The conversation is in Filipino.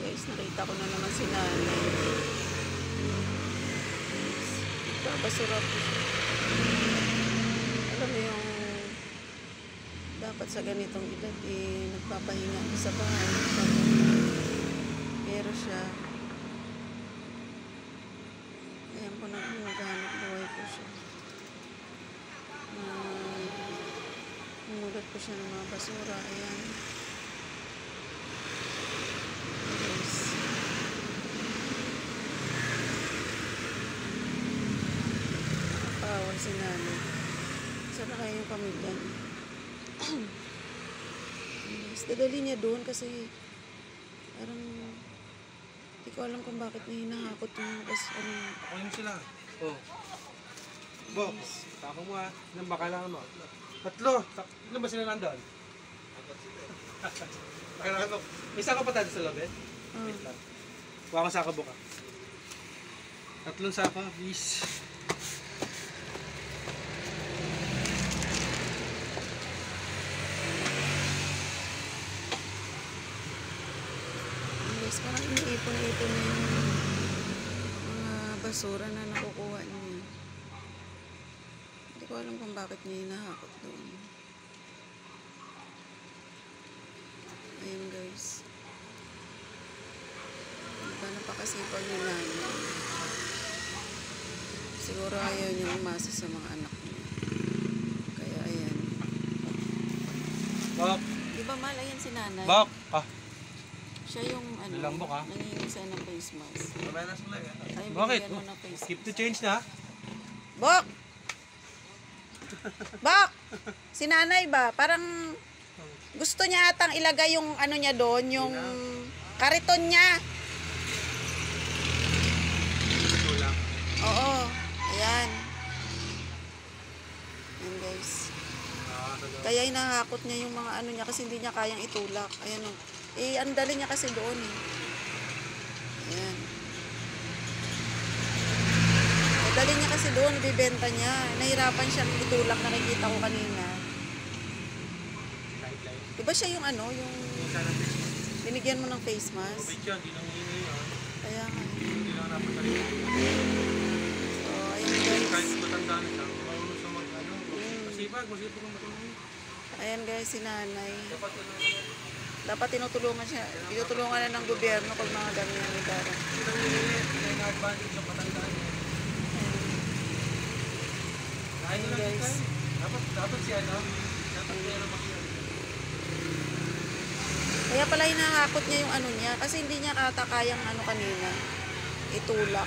guys, nakita ko na naman si nanay. Babasura po siya. Alam mo yung dapat sa ganitong edad nagpapahinga sa bahay. Pero siya, ayan po, naghanap buhay po siya. Nunugat po siya ng mga basura. Ayan. Yes. Napawal si nanay. Sana kayo yung pamilya niya. Yes. Dadali niya doon kasi parang hindi ko alam kung bakit niya hinahakot yung Ano sila? Oh. Box. Tako mo ha. Ilan ba kailangan mo? 3. Ilan ba sila nandun? Kailangan mo. May sako pa tayo sa loob eh? Wait lang. Kuha ko sako buka. 3 sako, please. Yes, parang iniipon-ipon na yung mga basura na nakukuha niya. Hindi ko alam kung bakit niya hinahakot doon. Ayun guys. Diba napakasipag ni nanay. Siguro ayaw niya umasa sa mga anak niya. Kaya ayan. Bok! Diba mal, ayan si nanay. Bok! Ah! Siya yung Lambok, ha? nangingi sa'yo ng face mask. Ay, Bakit? binigyan mo ng face Keep to mask. change na. Bok! Bok! Si nanay ba? Parang gusto niya atang ilagay yung ano niya doon, yung kariton niya. Oo. Ayan. Ayan guys. Kaya hinahakot niya yung mga ano niya kasi hindi niya kayang itulak. Ayan o. Ang dali niya kasi doon eh. Ayan. Ang dali niya kasi doon, bibenta niya. Nahirapan siyang itulak, nakikita ko kanina. Diba siya yung ano, yung binigyan mo ng face mask? Kaya nga. Hindi lang napatali. So, ayan guys. Kahit matanda na siya, marunong siya mag-ano. Masipag ang matulungan. Ayan guys, si nanay. Dapat tinutulungan siya. Tinutulungan na ng gobyerno pag mga ganyan ni Dara. Ito yung may na-advantage sa matanda niya. Kain na lang guys. Dapat siya, no? Dapat siya makiyan. Kaya pala hinahakot niya yung ano niya kasi hindi niya katakayang ano kanina itulak.